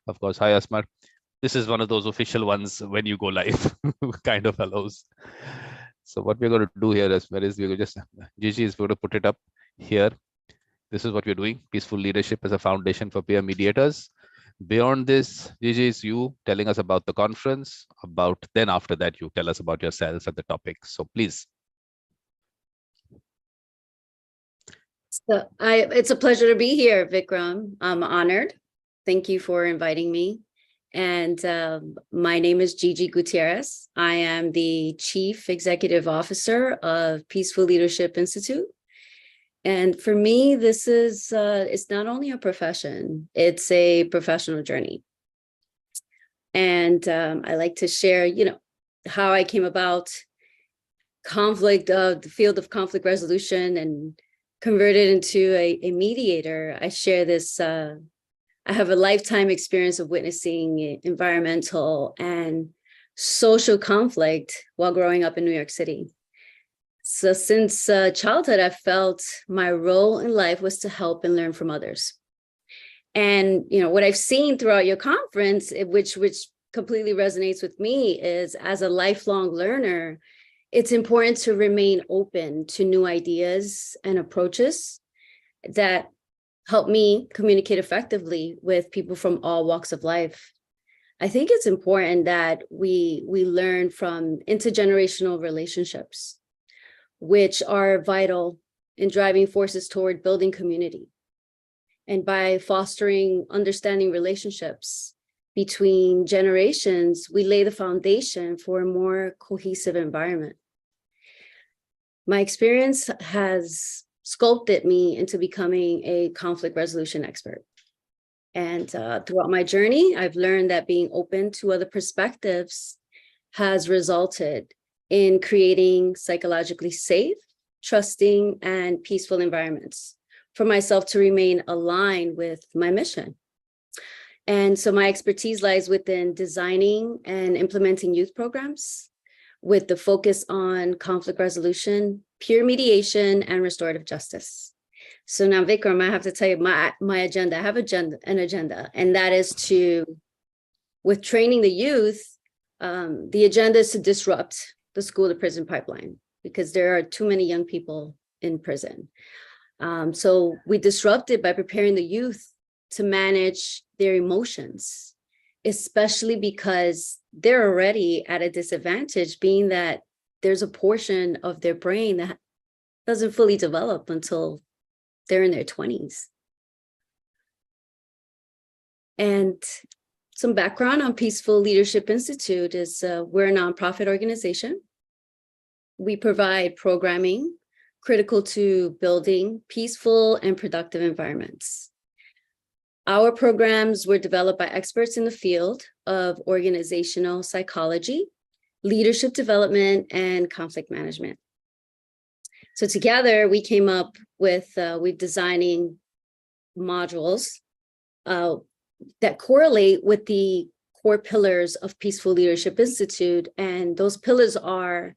Of course, hi Asmar. This is one of those official ones when you go live, kind of allows. So what we're going to do here is we're going to just, Gigi is going to put it up here. This is what we're doing. Peaceful leadership as a foundation for peer mediators. Beyond this, Gigi, is you telling us about the conference, then after that, you tell us about yourself and the topic. So please. So it's a pleasure to be here, Vikram. I'm honored. Thank you for inviting me. And my name is Gigi Guttierez. I am the Chief Executive Officer of Peaceful Leadership Institute. And for me, this is, it's not only a profession, it's a professional journey. And I like to share, how I came about the field of conflict resolution and converted into a mediator. I share this, I have a lifetime experience of witnessing environmental and social conflict while growing up in New York City. So since childhood, I felt my role in life was to help and learn from others. And what I've seen throughout your conference, which completely resonates with me, is as a lifelong learner, it's important to remain open to new ideas and approaches that help me communicate effectively with people from all walks of life. I think it's important that we learn from intergenerational relationships, which are vital in driving forces toward building community. And by fostering understanding relationships between generations, we lay the foundation for a more cohesive environment. My experience has sculpted me into becoming a conflict resolution expert. And throughout my journey, I've learned that being open to other perspectives has resulted in creating psychologically safe, trusting, and peaceful environments for myself to remain aligned with my mission. And so my expertise lies within designing and implementing youth programs with the focus on conflict resolution, peer mediation, and restorative justice. So now, Vikram, I have to tell you my agenda. I have an agenda, and that is with training the youth, the agenda is to disrupt the school to prison pipeline because there are too many young people in prison. So we disrupt it by preparing the youth to manage their emotions, especially because they're already at a disadvantage, being that there's a portion of their brain that doesn't fully develop until they're in their 20s. And some background on Peaceful Leadership Institute is we're a nonprofit organization. We provide programming critical to building peaceful and productive environments. Our programs were developed by experts in the field of organizational psychology, leadership development, and conflict management. So together we came up with, we're designing modules that correlate with the core pillars of Peaceful Leadership Institute. And those pillars are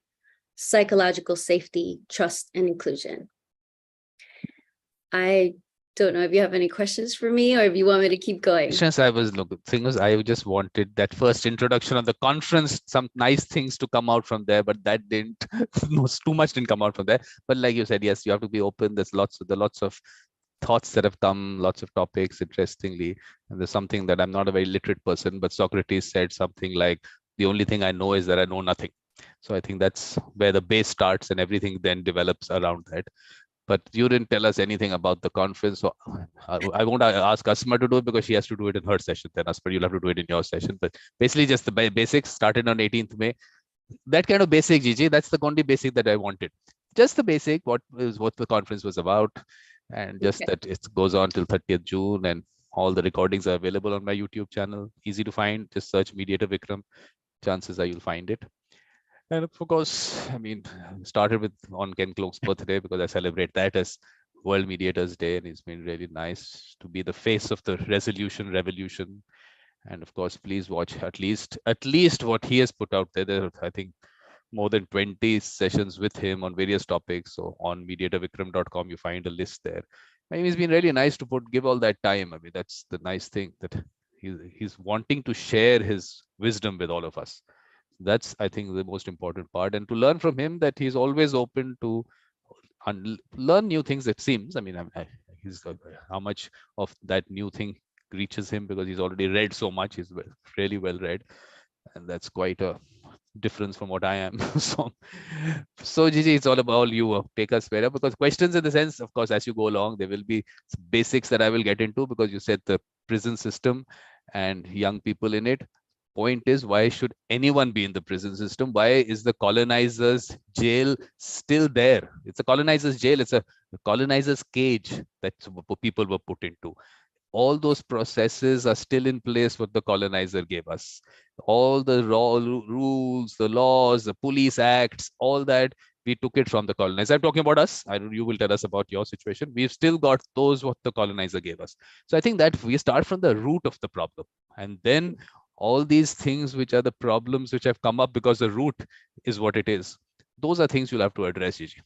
psychological safety, trust, and inclusion. I don't know if you have any questions for me or if you want me to keep going. Since I just wanted that first introduction on the conference, some nice things to come out from there, but that didn't, too much didn't come out from there. But like you said, yes, you have to be open. There's lots of thoughts that have come, lots of topics, interestingly. And there's something that I'm not a very literate person, but Socrates said something like, the only thing I know is that I know nothing. So I think that's where the base starts and everything then develops around that. But you didn't tell us anything about the conference. So I won't ask Asma to do it because she has to do it in her session. Then Asma, you'll have to do it in your session. But basically just the basics started on 18th May. That kind of basic, Gigi, that's the only basic that I wanted. Just the basic, what the conference was about. And just that it goes on till 30th June and all the recordings are available on my YouTube channel. Easy to find. Just search Mediator Vikram. Chances are you'll find it. And of course, I mean, started on Ken Cloke's birthday because I celebrate that as World Mediators Day, and it's been really nice to be the face of the resolution revolution. And of course, please watch at least what he has put out there. There are, I think, more than 20 sessions with him on various topics. So on mediatorvikram.com, you find a list there. I mean, it's been really nice to give all that time. I mean, that's the nice thing, that he's wanting to share his wisdom with all of us. That's, I think, the most important part, and to learn from him that he's always open to learn new things. It seems, I mean, he's how much of that new thing reaches him, because he's already read so much. He's really well read, and that's quite a difference from what I am. So Gigi, it's all about you. Take us wherever, because questions in the sense, of course, as you go along, there will be basics that I will get into, because you said the prison system and young people in it. Point is, why should anyone be in the prison system? Why is the colonizer's jail still there? It's a colonizer's jail. It's a colonizer's cage that people were put into. All those processes are still in place what the colonizer gave us. All the raw rules, the laws, the police acts, all that, we took it from the colonizer. I'm talking about us. You will tell us about your situation. We've still got those what the colonizer gave us. So I think that we start from the root of the problem, and then all these things which are the problems which have come up because the root is what it is. Those are things you'll have to address, Gigi.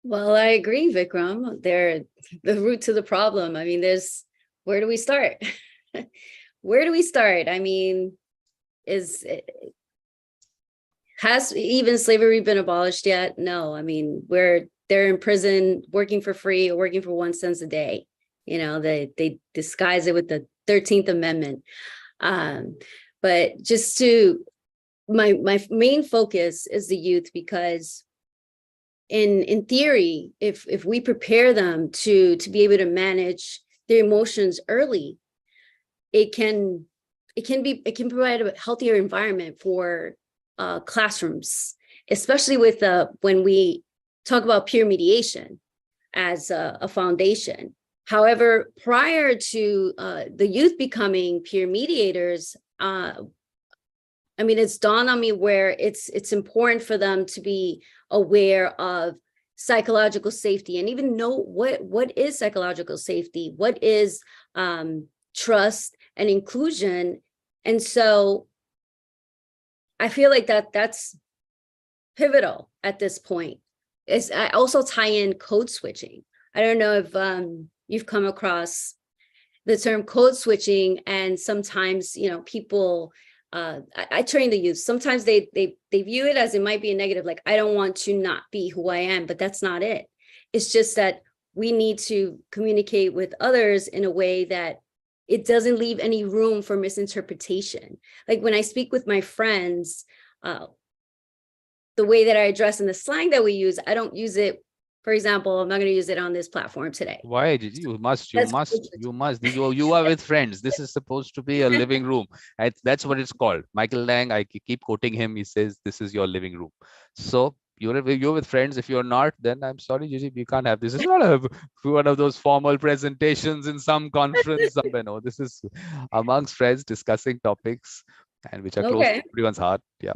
Well, I agree, Vikram. They're the root to the problem. I mean, where do we start? Where do we start? I mean, has even slavery been abolished yet? No. I mean, they're in prison working for free or working for 1 cent a day. You know, they disguise it with the 13th Amendment. But just my main focus is the youth, because in theory, if we prepare them to be able to manage their emotions early, it can provide a healthier environment for classrooms, especially with when we talk about peer mediation as a foundation. However, prior to the youth becoming peer mediators, I mean, it's dawned on me where it's important for them to be aware of psychological safety and even know what is psychological safety, what is trust and inclusion. And so I feel like that's pivotal at this point. I also tie in code switching. I don't know if you've come across the term code switching, and sometimes, you know, people, I train the youth. Sometimes they view it as it might be a negative, like, I don't want to not be who I am, but that's not it. It's just that we need to communicate with others in a way that it doesn't leave any room for misinterpretation. Like when I speak with my friends, the way that I address in the slang that we use, I don't use it. For example, I'm not going to use it on this platform today. Why did you must? You are with friends. This is supposed to be a living room. That's what it's called. Michael Lang, I keep quoting him. He says this is your living room. So you're with friends. If you're not, then I'm sorry, Gigi, we can't have this. It's not one of those formal presentations in some conference somewhere. No, this is amongst friends discussing topics and which are close to everyone's heart. Yeah.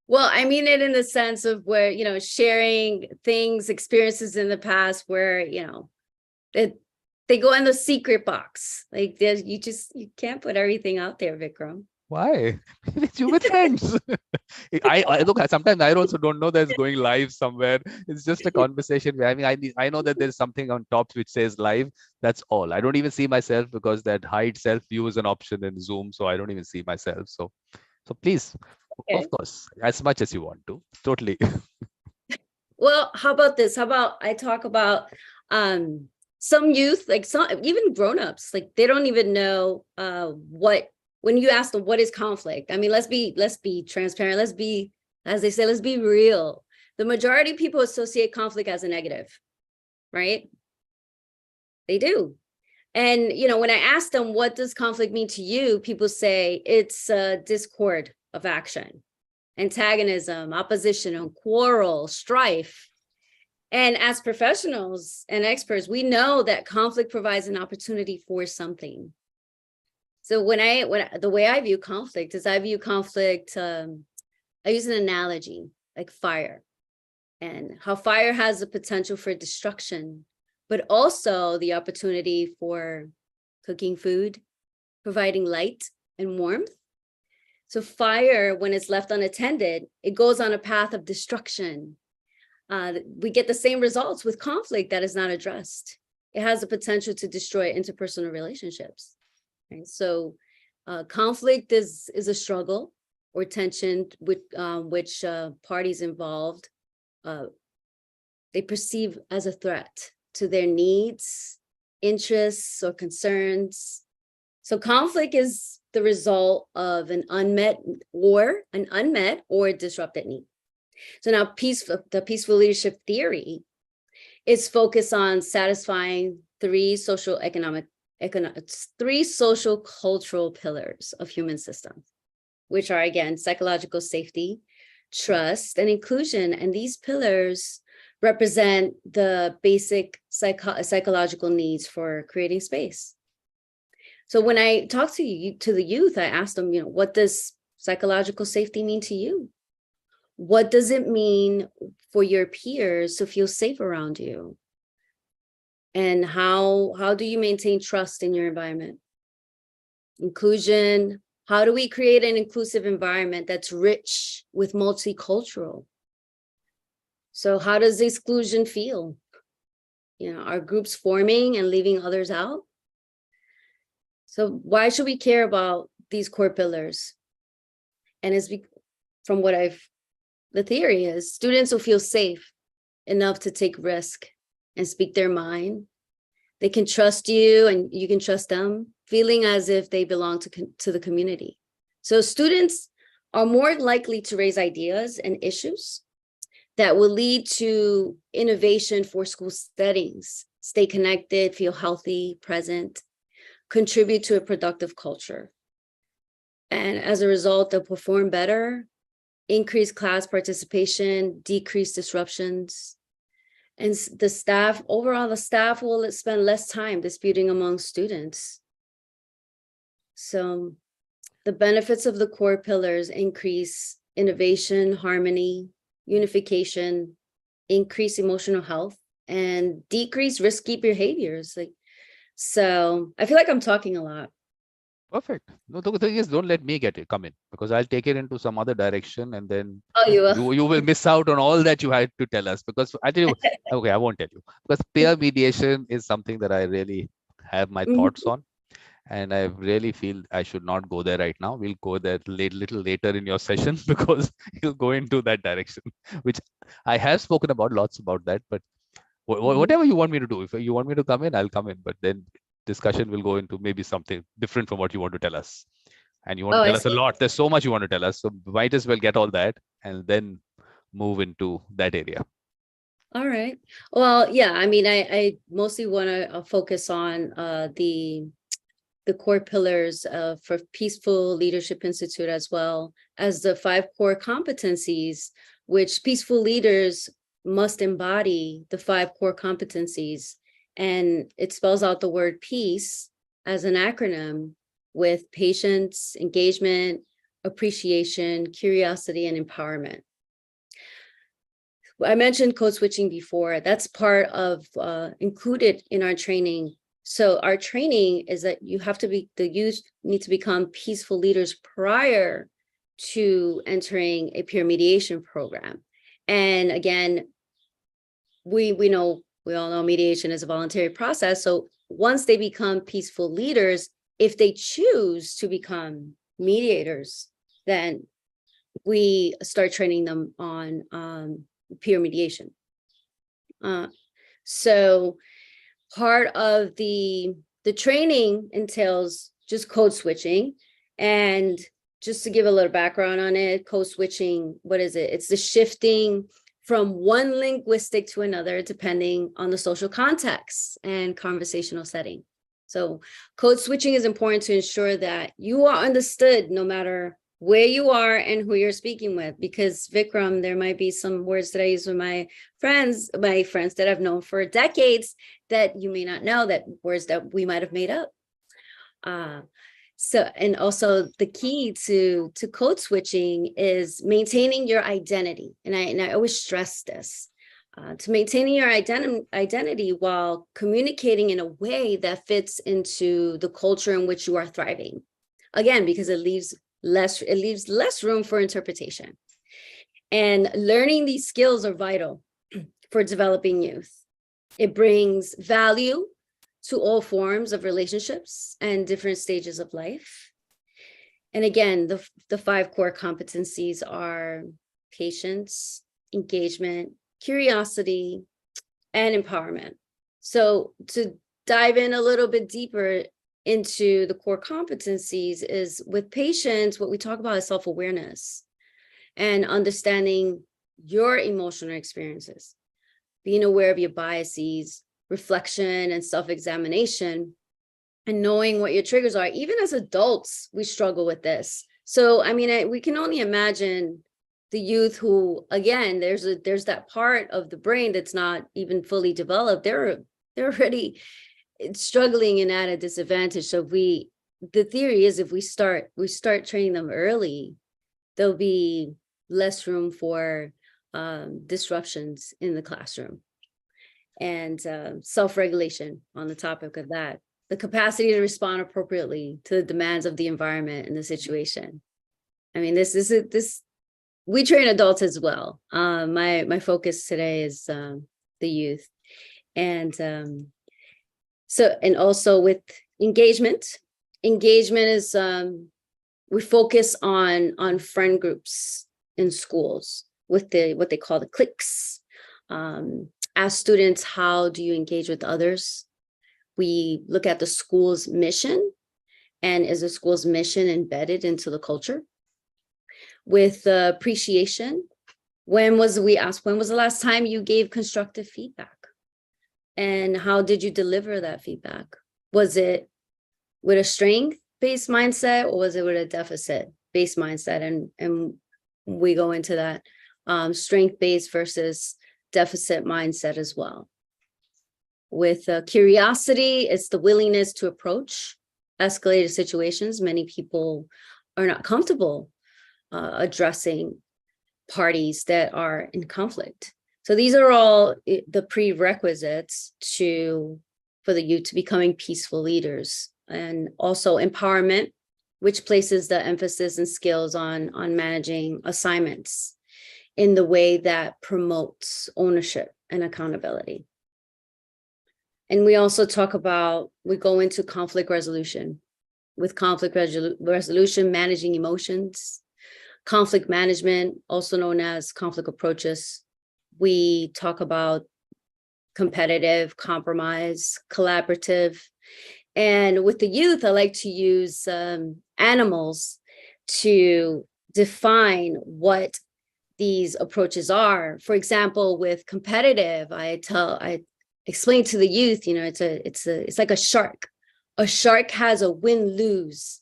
Well, I mean it in the sense of where, you know, sharing things, experiences in the past where, you know, they go in the secret box. Like you can't put everything out there, Vikram. Why? You with friends. I look, sometimes I also don't know that it's going live somewhere. It's just a conversation. I mean, I know that there's something on top which says live. That's all. I don't even see myself because that hide self view is an option in Zoom. So I don't even see myself. So please. Okay. Of course, as much as you want to. Totally. Well, how about this? How about I talk about some youth, like some even grown-ups, like they don't even know when you ask them what is conflict. I mean, let's be transparent. Let's be, as they say, let's be real. The majority of people associate conflict as a negative, right? They do. And, you know, when I ask them, what does conflict mean to you? People say it's discord of action, antagonism, opposition, quarrel, strife. And as professionals and experts, we know that conflict provides an opportunity for something. So when the way I view conflict is I view conflict, I use an analogy like fire, and how fire has the potential for destruction, but also the opportunity for cooking food, providing light and warmth. So fire, when it's left unattended, it goes on a path of destruction. We get the same results with conflict that is not addressed. it has the potential to destroy interpersonal relationships. Right? So conflict is a struggle or tension with which parties involved they perceive as a threat to their needs, interests, or concerns. So conflict is the result of an unmet or disrupted need. So now the peaceful leadership theory is focused on satisfying three social cultural pillars of human systems, which are, again, psychological safety, trust, and inclusion. And these pillars represent the basic psychological needs for creating space. So when I talk to the youth, I ask them, what does psychological safety mean to you? What does it mean for your peers to feel safe around you? And how do you maintain trust in your environment? Inclusion, how do we create an inclusive environment that's rich with multicultural? So how does exclusion feel? Are groups forming and leaving others out? So why should we care about these core pillars? And from what the theory is, students will feel safe enough to take risk and speak their mind. They can trust you and you can trust them, feeling as if they belong to the community. So students are more likely to raise ideas and issues that will lead to innovation for school settings, stay connected, feel healthy, present, contribute to a productive culture. And as a result, they'll perform better, increase class participation, decrease disruptions. And the staff will spend less time disputing among students. So the benefits of the core pillars increase innovation, harmony, unification, increase emotional health, and decrease risky behaviors. So I feel like I'm talking a lot. Perfect. No, the thing is, don't let me come in, because I'll take it into some other direction, and then you will miss out on all that you had to tell us. Because I tell you, okay, I won't tell you, because peer mediation is something that I really have my thoughts on, and I really feel I should not go there right now. We'll go there little later in your session, because you'll go into that direction, which I have spoken about lots about that. But whatever you want me to do, if you want me to come in, I'll come in. But then discussion will go into maybe something different from what you want to tell us. And you want to tell us a lot. There's so much you want to tell us. So might as well get all that and then move into that area. All right. Well, yeah, I mean, I mostly want to focus on the core pillars for Peaceful Leadership Institute, as well as the 5 core competencies, which peaceful leaders must embody the 5 core competencies. And it spells out the word peace as an acronym with patience, engagement, appreciation, curiosity, and empowerment. I mentioned code switching before. That's part of included in our training. So our training is that the youth need to become peaceful leaders prior to entering a peer mediation program. And again, we all know mediation is a voluntary process. So once they become peaceful leaders, if they choose to become mediators, then we start training them on peer mediation. So part of the training entails just code switching. And just to give a little background on it, code switching, what is it? It's the shifting from one linguistic to another, depending on the social context and conversational setting. So code switching is important to ensure that you are understood no matter where you are and who you're speaking with, because Vikram, there might be some words that I use with my friends that I've known for decades that you may not know, that words that we might have made up. So, and also the key to code switching is maintaining your identity. And I always stress this, to maintaining your identity while communicating in a way that fits into the culture in which you are thriving. Again, because it leaves less room for interpretation. And learning these skills are vital for developing youth. It brings value to all forms of relationships and different stages of life. And again, the 5 core competencies are patience, engagement, curiosity, and empowerment. So to dive in a little bit deeper into the core competencies is with patience, what we talk about is self-awareness and understanding your emotional experiences, being aware of your biases, reflection and self-examination, and knowing what your triggers are. Even as adults, we struggle with this. So, I mean, we can only imagine the youth who, again, there's that part of the brain that's not even fully developed. They're already struggling and at a disadvantage. So the theory is if we start training them early, there'll be less room for disruptions in the classroom. And self-regulation on the topic of that, the capacity to respond appropriately to the demands of the environment and the situation. I mean, this we train adults as well. My focus today is the youth, and so, and also with engagement is we focus on friend groups in schools with what they call the cliques. Ask students, how do you engage with others? We look at the school's mission, and is the school's mission embedded into the culture? With appreciation, we asked, when was the last time you gave constructive feedback? And how did you deliver that feedback? Was it with a strength-based mindset, or was it with a deficit-based mindset? And we go into that strength-based versus deficit mindset as well. With curiosity, it's the willingness to approach escalated situations. Many people are not comfortable addressing parties that are in conflict. So these are all the prerequisites for the youth to becoming peaceful leaders. And also empowerment, which places the emphasis and skills on managing assignments in the way that promotes ownership and accountability. And we also we go into conflict resolution. With conflict resolution, managing emotions, conflict management, also known as conflict approaches. We talk about competitive, compromise, collaborative. And with the youth, I like to use animals to define what these approaches are. For example, with competitive, I explain to the youth, it's like a shark. A shark has a win-lose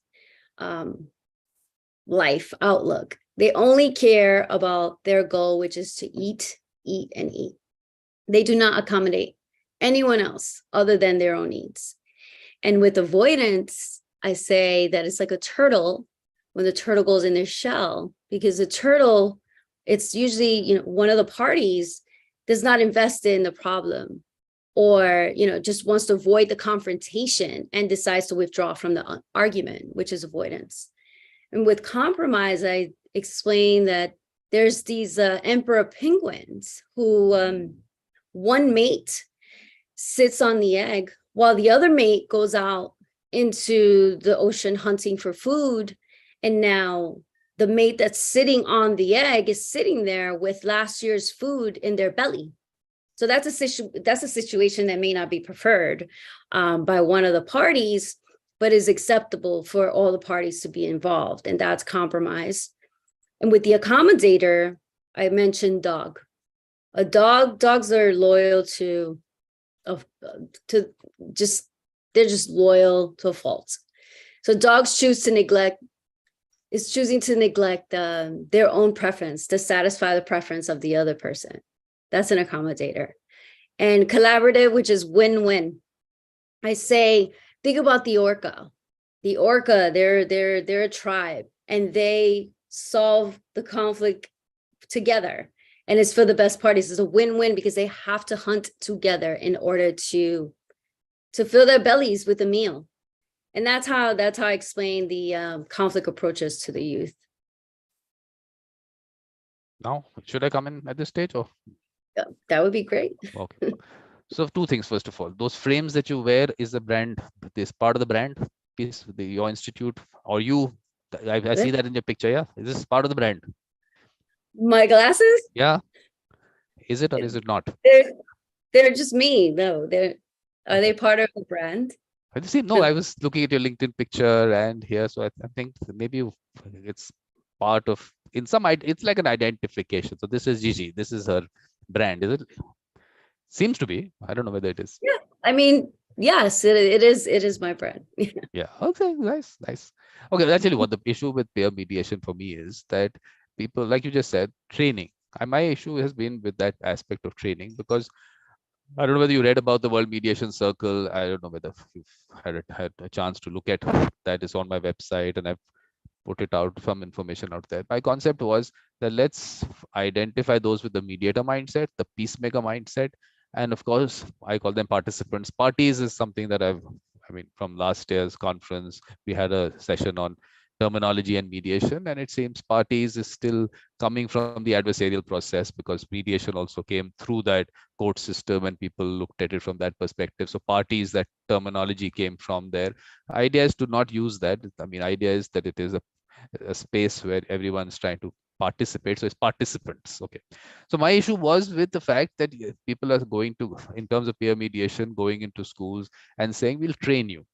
life outlook. They only care about their goal, which is to eat, and eat. They do not accommodate anyone else other than their own needs. And with avoidance, I say that it's like a turtle when the turtle goes in their shell, because the turtle, it's usually, one of the parties does not invest in the problem, or, just wants to avoid the confrontation and decides to withdraw from the argument, which is avoidance. And with compromise, I explain that there's these emperor penguins who one mate sits on the egg while the other mate goes out into the ocean hunting for food. And now the mate that's sitting on the egg is sitting there with last year's food in their belly. So that's a situation that may not be preferred by one of the parties, but is acceptable for all the parties to be involved. And that's compromise. And with the accommodator, I mentioned dog. Dogs are loyal they're just loyal to a fault. So dogs choosing to neglect their own preference to satisfy the preference of the other person. That's an accommodator. And collaborative, which is win-win. I say, think about the orca. The orca, they're a tribe, and they solve the conflict together. And it's for the best parties. It's a win-win because they have to hunt together in order to fill their bellies with a meal. And that's how I explain the conflict approaches to the youth. Now, should I come in at this stage, or? Yeah, that would be great. Okay. So two things. First of all, those frames that you wear is a brand. This part of the brand piece. Your institute or you. I see that in your picture. Yeah, is this part of the brand? My glasses? Yeah. Is it or is it not? They're they're just me, though. Are they part of the brand? I see. No, I was looking at your LinkedIn picture and here, so I think maybe it's part of in some. It's like an identification. So this is Gigi. This is her brand. Is it? Seems to be. I don't know whether it is. Yeah. I mean, yes, it is my brand. Yeah. Okay. Nice. Nice. Okay. Actually, what the issue with peer mediation for me is that people, like you just said, training. My issue has been with that aspect of training because I don't know whether you read about the World Mediation Circle. I don't know whether you've had a chance to look at that. Is on my website, and I've put it out, some information out there. My concept was that let's identify those with the mediator mindset, the peacemaker mindset, and of course, I call them participants. Parties is something that I mean, from last year's conference, we had a session on terminology and mediation, and it seems parties is still coming from the adversarial process because mediation also came through that court system and people looked at it from that perspective. So parties, that terminology came from there. Idea is to not use that. I mean, idea is that it is a space where everyone's trying to participate. So it's participants. Okay. So my issue was with the fact that people are going to, in terms of peer mediation, going into schools and saying, we'll train you.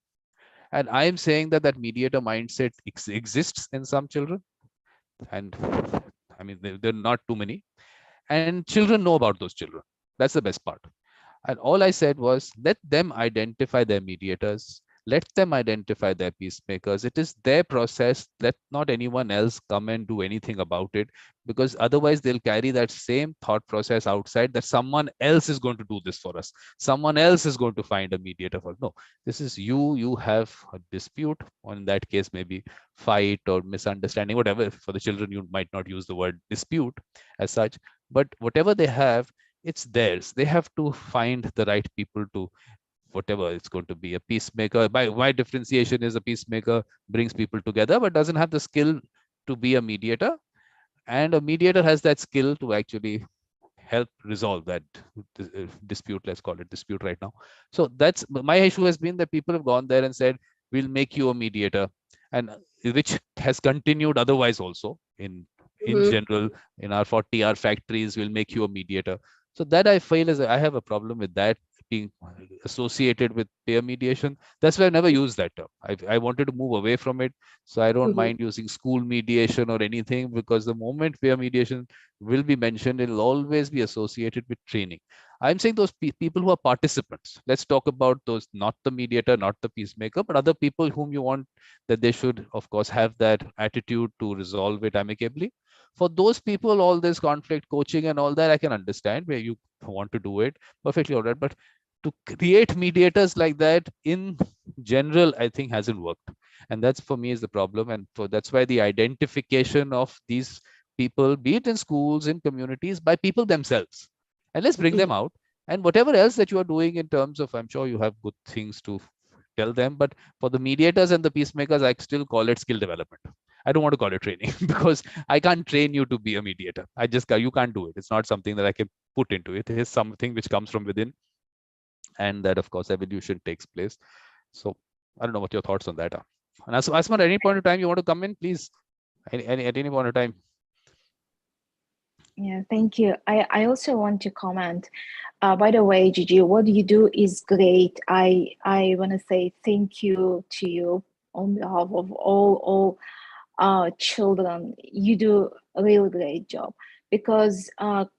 And I'm saying that that mediator mindset exists in some children. And I mean, there are not too many. And children know about those children. That's the best part. And all I said was, let them identify their mediators, let them identify their peacemakers. It is their process. Let not anyone else come and do anything about it, because otherwise they'll carry that same thought process outside that someone else is going to do this for us. Someone else is going to find a mediator for us. No, this is you. You have a dispute, or in that case, maybe fight or misunderstanding, whatever. For the children, you might not use the word dispute as such, but whatever they have, it's theirs. They have to find the right people to, whatever it's going to be, a peacemaker. My differentiation is a peacemaker brings people together but doesn't have the skill to be a mediator, and a mediator has that skill to actually help resolve that dispute. Let's call it dispute right now. So that's my issue, has been that people have gone there and said, we'll make you a mediator, and which has continued otherwise also in general. In our 40-hour factories, we'll make you a mediator. So that I feel is, I have a problem with that being associated with peer mediation. That's why I never used that term. I wanted to move away from it. So I don't mind using school mediation or anything, because the moment peer mediation will be mentioned, it will always be associated with training. I'm saying those people who are participants. Let's talk about those, not the mediator, not the peacemaker, but other people whom you want that they should, of course, have that attitude to resolve it amicably. For those people, all this conflict coaching and all that, I can understand where you want to do it perfectly all right. But to create mediators like that in general, I think hasn't worked. And that's, for me, is the problem. And that's why the identification of these people, be it in schools, in communities, by people themselves. And let's bring them out. And whatever else that you are doing in terms of, I'm sure you have good things to tell them, but for the mediators and the peacemakers, I still call it skill development. I don't want to call it training because I can't train you to be a mediator. You can't do it. It's not something that I can put into it. It is something which comes from within, and that, of course, evolution takes place. So I don't know what your thoughts on that are. And Asma, at any point of time you want to come in, please. At any point of time. Yeah, thank you. I also want to comment. By the way, Gigi, what you do is great. I want to say thank you to you on behalf of all children. You do a really great job, because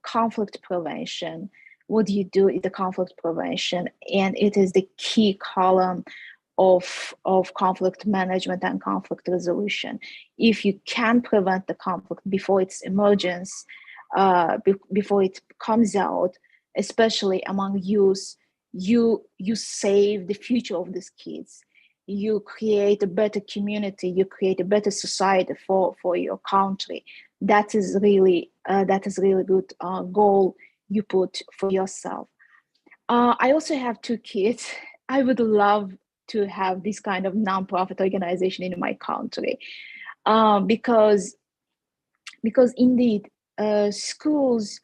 conflict prevention, what you do is the conflict prevention, and it is the key column of conflict management and conflict resolution. If you can prevent the conflict before its emergence, before it comes out, especially among youth, you save the future of these kids. You create a better community. You create a better society for your country. That is really good goal you put for yourself. I also have 2 kids. I would love to have this kind of nonprofit organization in my country, because indeed schools,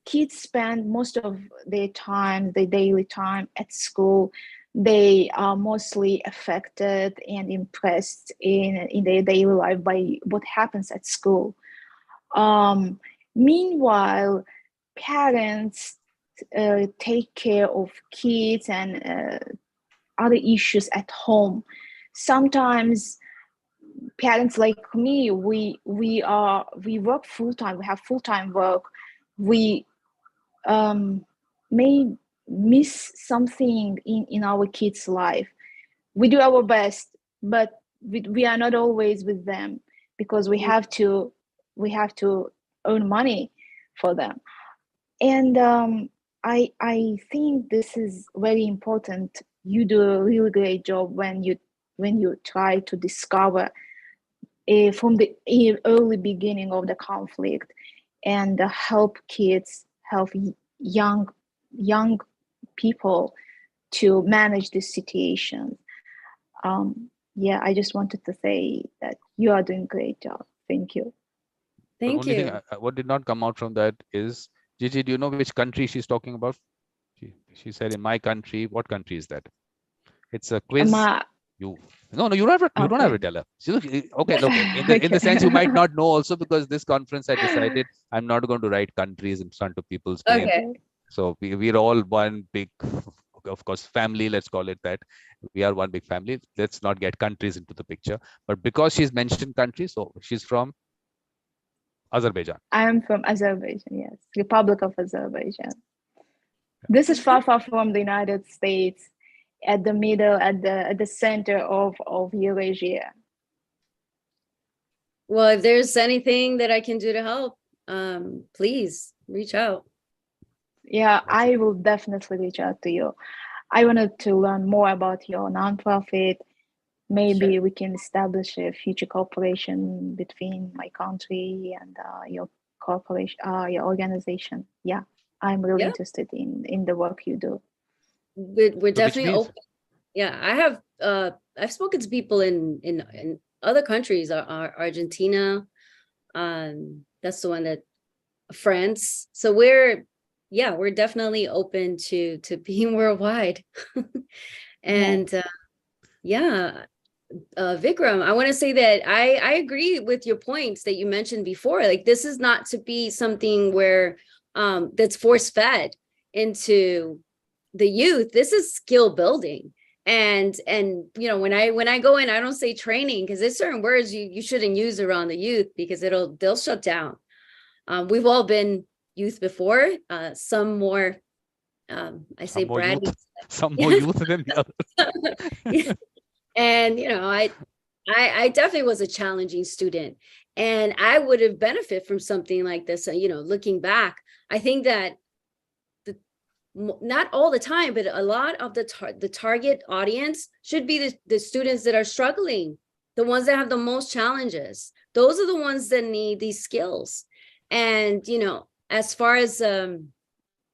kids spend most of their time, their daily time at school. They are mostly affected and impressed in their daily life by what happens at school. Meanwhile, parents take care of kids and other issues at home. Sometimes parents like me, we work full-time, we have full-time work. We may miss something in our kids' life. We do our best, but we are not always with them because we have to earn money for them. And I think this is very important. You do a really great job when you try to discover from the early beginning of the conflict and help kids, help young people to manage this situation. Yeah, I just wanted to say that you are doing a great job. Thank you. Thank you. What did not come out from that is, Gigi, do you know which country she's talking about? She said, in my country. What country is that? It's a quiz. You don't have to tell her. Okay, look, in the sense you might not know also, because this conference I decided I'm not going to write countries in front of people's names. Okay. So we're all one big, of course, family, let's call it that. We are one big family. Let's not get countries into the picture. But because she's mentioned countries, so she's from Azerbaijan. I am from Azerbaijan, yes. Republic of Azerbaijan. This is far from the United States, at the middle, at the center of Eurasia. Well, if there's anything that I can do to help, please reach out. Yeah, I will definitely reach out to you. I wanted to learn more about your nonprofit. Maybe Sure. we can establish a future cooperation between my country and your corporation, your organization. Yeah, I'm really interested in the work you do. We're definitely open. Yeah, I have I've spoken to people in other countries, Argentina, that's the one that, France. So we're definitely open to being worldwide. And Vikram, I want to say that I agree with your points that you mentioned before. Like, this is not to be something where that's force fed into the youth. This is skill building. And you know, when I go in, I don't say training, because there's certain words you shouldn't use around the youth, because they'll shut down. We've all been youth before, some more I say Brad, some more youth than the others. And you know, I definitely was a challenging student, and I would have benefited from something like this. You know, looking back, I think that not all the time, but a lot of the target audience should be the students that are struggling, the ones that have the most challenges. Those are the ones that need these skills. And, you know, as far as them,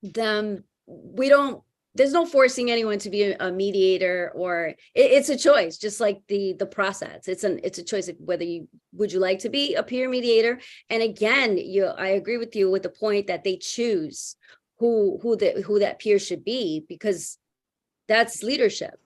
there's no forcing anyone to be a mediator, or it's a choice, just like the process. It's a choice of whether would you like to be a peer mediator. And again, I agree with you with the point that they choose who that peer should be, because that's leadership.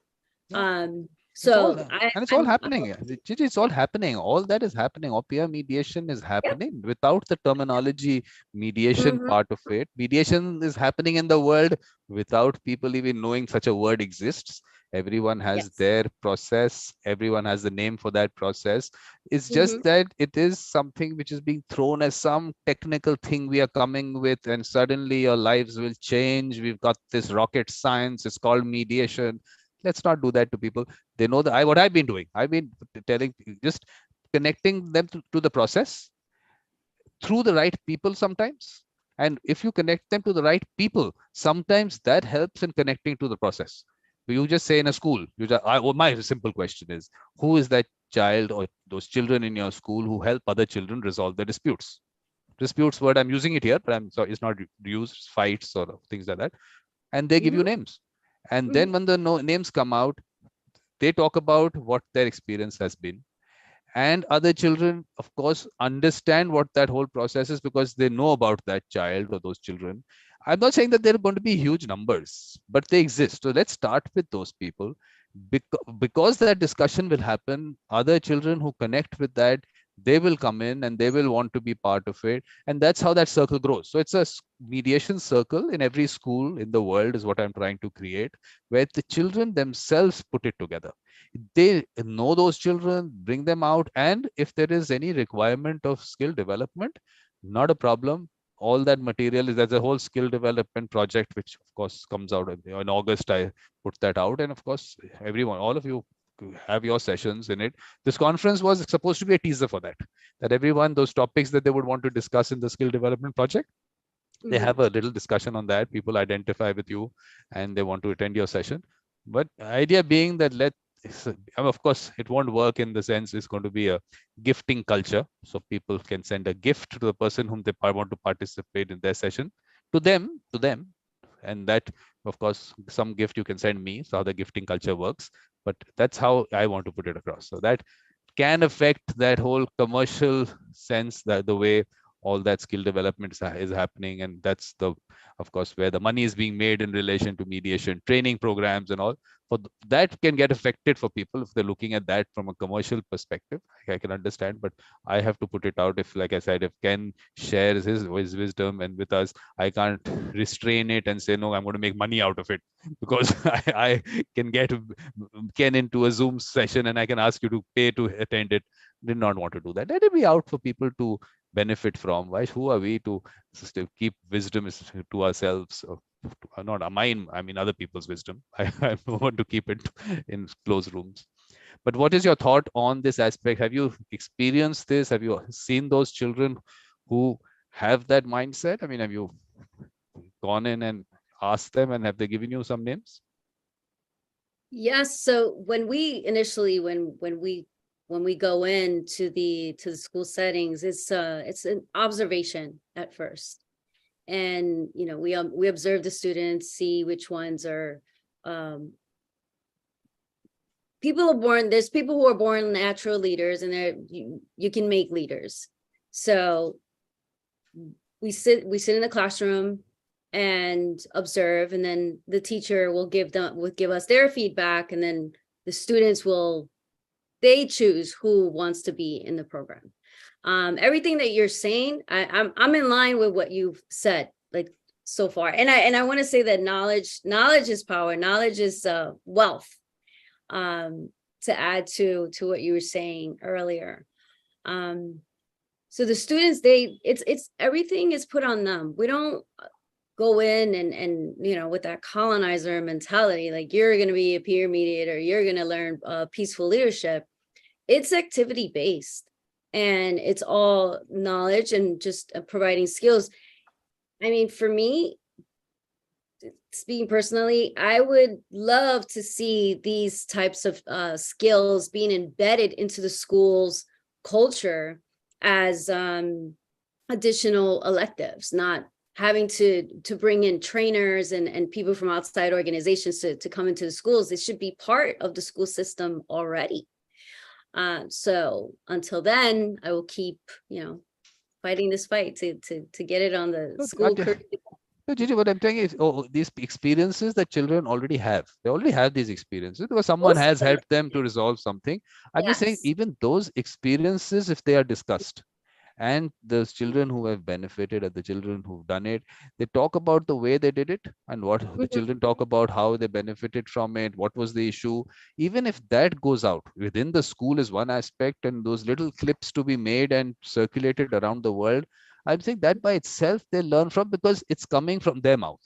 It's all happening. It's all happening. All that is happening. Or peer mediation is happening without the terminology mediation part of it. Mediation is happening in the world without people even knowing such a word exists. Everyone has their process. Everyone has the name for that process. It's just that it is something which is being thrown as some technical thing we are coming with, and suddenly your lives will change. We've got this rocket science. It's called mediation. Let's not do that to people. They know that what I've been doing. I've been telling, just connecting them to the process through the right people sometimes. And if you connect them to the right people, sometimes that helps in connecting to the process. You just say in a school, my simple question is, who is that child or those children in your school who help other children resolve their disputes? Disputes word, I'm using it here, but I'm sorry, it's not used, fights or things like that. And they give you names. And then when the names come out, they talk about what their experience has been. and other children, of course, understand what that whole process is because they know about that child or those children. I'm not saying that there are going to be huge numbers, but they exist. So let's start with those people. Because that discussion will happen, other children who connect with that, they will come in and they will want to be part of it. And that's how that circle grows. So it's a mediation circle in every school in the world is what I'm trying to create, where the children themselves put it together. They know those children, bring them out. And if there is any requirement of skill development, not a problem. All that material is, there's a whole skill development project, which of course comes out in August. I put that out. And of course, everyone, all of you have your sessions in it. This conference was supposed to be a teaser for that, that everyone, those topics that they would want to discuss in the skill development project, they have a little discussion on that. People identify with you and they want to attend your session. But idea being that of course, it won't work in the sense it's going to be a gifting culture. So people can send a gift to the person whom they want to participate in their session, to them. And that, of course, some gift you can send me. So how the gifting culture works. But that's how I want to put it across. So that can affect that whole commercial sense, that the way all that skill development is happening. And that's of course, where the money is being made in relation to mediation training programs and all. For that can get affected for people if they're looking at that from a commercial perspective. I can understand, but I have to put it out. If, like I said, if Ken shares his wisdom and with us, I can't restrain it and say, no, I'm going to make money out of it, because I can get Ken into a Zoom session and I can ask you to pay to attend it. Did not want to do that. Let it be out for people to benefit from. Who are we to keep wisdom to ourselves? Not mine, I mean other people's wisdom. I want to keep it in closed rooms. But what is your thought on this aspect? Have you experienced this? Have you seen those children who have that mindset? I mean, have you gone in and asked them, and have they given you some names? Yes. So when we initially, when we go into the school settings, it's an observation at first. And, we observe the students, see which ones are, there's people who are born natural leaders, and you can make leaders. So we sit in the classroom and observe, and then the teacher will give us their feedback, and then the students they choose who wants to be in the program. Everything that you're saying, I'm in line with what you've said, like, so far. And I want to say that knowledge is power. Knowledge is wealth. To add to what you were saying earlier. So the students, it's everything is put on them. We don't go in and with that colonizer mentality, like, you're going to be a peer mediator, you're going to learn peaceful leadership. It's activity based. And it's all knowledge and just providing skills. I mean, for me, speaking personally, I would love to see these types of skills being embedded into the school's culture as additional electives, not having to bring in trainers and people from outside organizations to come into the schools. It should be part of the school system already. So until then, I will keep, fighting this fight to get it on the school curriculum. No, Gigi, what I'm saying is, these experiences that children already have. They already have these experiences because someone has helped them to resolve something. I'm just saying, even those experiences, if they are discussed, and those children who have benefited and the children who've done it, they talk about the way they did it, and what the children talk about how they benefited from it, what was the issue. Even if that goes out within the school is one aspect, and those little clips to be made and circulated around the world, I think that by itself they learn from, because it's coming from their mouth.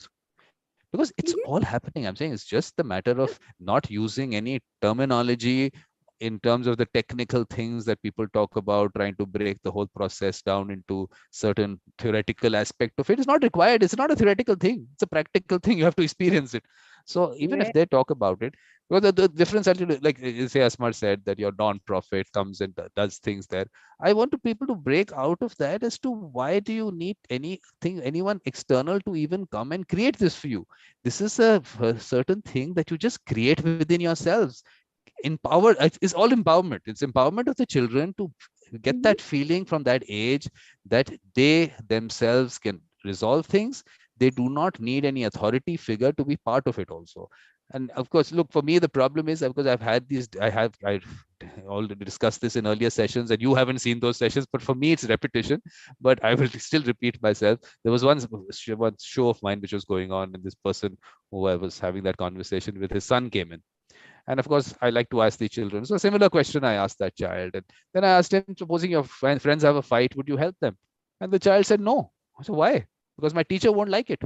Because it's all happening. I'm saying it's just the matter of not using any terminology in terms of the technical things that people talk about, trying to break the whole process down into certain theoretical aspect of it. It's not required. It's not a theoretical thing. It's a practical thing. You have to experience it. So even if they talk about it, well, the difference, like say Asmar said, that your non-profit comes and does things there. I want people to break out of that as to why do you need anyone external to even come and create this for you? This is a certain thing that you just create within yourselves. empower, it's all empowerment. It's empowerment of the children to get that feeling from that age that they themselves can resolve things. They do not need any authority figure to be part of it also. And of course, look, for me, the problem is because I've already discussed this in earlier sessions, and you haven't seen those sessions, but for me, it's repetition. But I will still repeat myself. There was one show of mine which was going on, and this person who I was having that conversation with, his son came in. And of course, I like to ask the children. So a similar question I asked that child. And then I asked him, supposing your friends have a fight, would you help them? And the child said, no. So why? Because my teacher won't like it.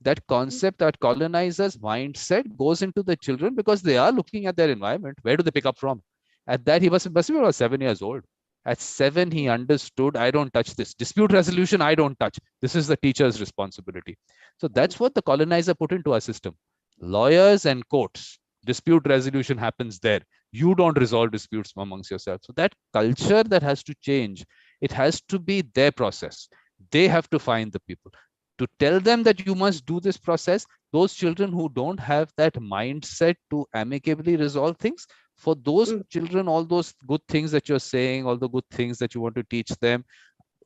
That concept, that colonizer's mindset goes into the children because they are looking at their environment. Where do they pick up from? At that, he must be about 7 years old. At 7, he understood, I don't touch this. Dispute resolution, I don't touch. This is the teacher's responsibility. So that's what the colonizer put into our system. Lawyers and courts. Dispute resolution happens there. You don't resolve disputes amongst yourselves. So that culture that has to change. It has to be their process. They have to find the people to tell them that you must do this process. Those children who don't have that mindset to amicably resolve things, for those children, all those good things that you're saying, all the good things that you want to teach them,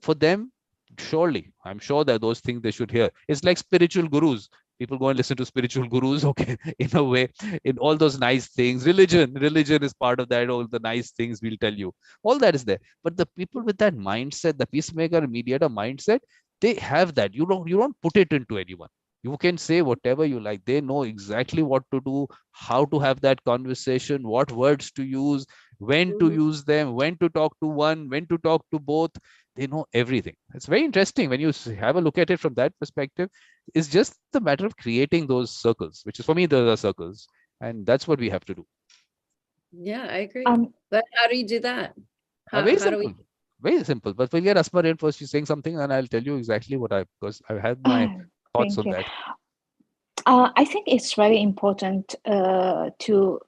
for them, surely, I'm sure that those things they should hear. It's like spiritual gurus. People go and listen to spiritual gurus, okay, in a way, in all those nice things. Religion is part of that. All the nice things we'll tell you. All that is there. But the people with that mindset, the peacemaker, mediator mindset, they have that. You don't put it into anyone. You can say whatever you like. They know exactly what to do, how to have that conversation, what words to use, when to use them, when to talk to one, when to talk to both. They know everything. It's very interesting when you have a look at it from that perspective. It's just the matter of creating those circles, which is, for me, those are circles, and that's what we have to do. Yeah, I agree. But how do you do that? Very simple. Very simple. But we'll get Asma in first. She's saying something, and I'll tell you exactly because I had my thoughts on that. I think it's very important to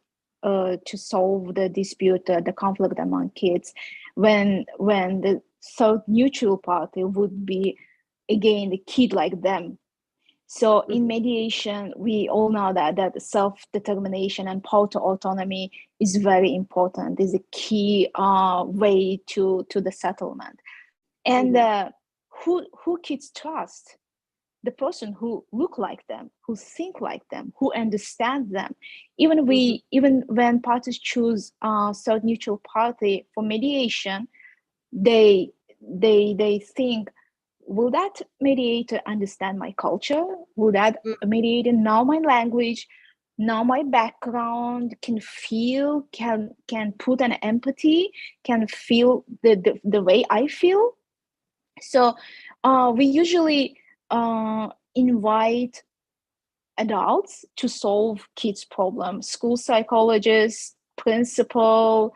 solve the dispute, the conflict among kids, when the third neutral party would be again the kid like them. So in mediation, we all know that self-determination and power to autonomy is very important, is a key way to the settlement. And who kids trust? The person who look like them, who think like them, who understand them. Even when parties choose a third neutral party for mediation, they think, will that mediator understand my culture? Will that mediator know my language, know my background, can feel, can put an empathy, can feel the way I feel? So we usually invite adults to solve kids' problems, school psychologists, principal,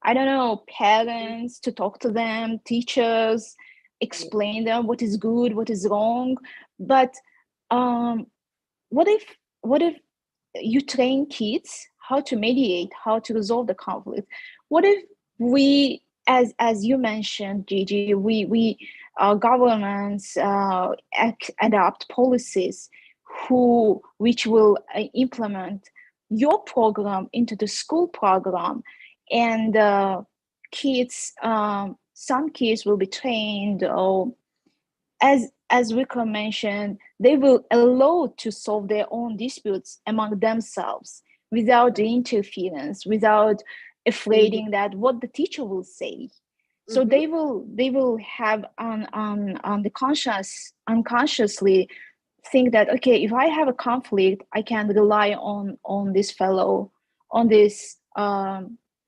I don't know, parents, to talk to them, teachers, explain them what is good, what is wrong. But what if you train kids how to mediate, how to resolve the conflict? What if we, as you mentioned, Gigi, we governments adopt policies which will implement your program into the school program, and kids, some kids will be trained, or as Vikram mentioned, they will allow to solve their own disputes among themselves without the interference, without afraiding that what the teacher will say. So they will have on the unconsciously think that, okay, if I have a conflict, I can rely on this fellow, on this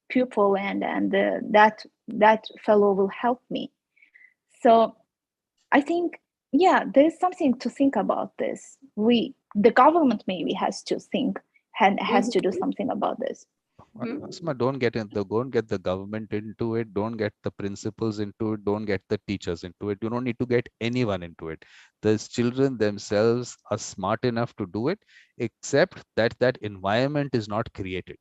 pupil, and that fellow will help me. So I think, there's something to think about this. The government maybe has to think and has to do something about this. Asma, don't get the government into it. Don't get the principals into it. Don't get the teachers into it. You don't need to get anyone into it. The children themselves are smart enough to do it, except that environment is not created.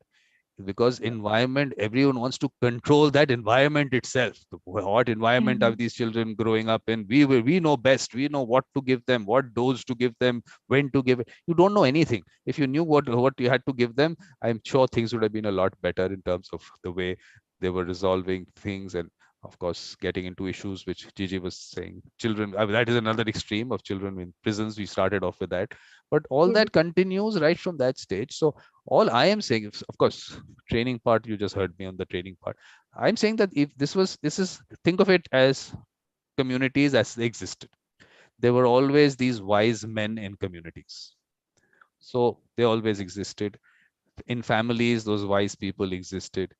because environment, everyone wants to control that environment itself. What environment are these children growing up in? We know best. We know what to give them, what dose to give them, when to give it. You don't know anything. If you knew what you had to give them, I'm sure things would have been a lot better in terms of the way they were resolving things. And of course, getting into issues which Gigi was saying, children, that is another extreme of children in prisons. We started off with that, but all that continues right from that stage. So all I am saying is, of course, training part, you just heard me on the training part. I'm saying that if this is, think of it as communities as they existed. There were always these wise men in communities. So they always existed. In families, those wise people existed.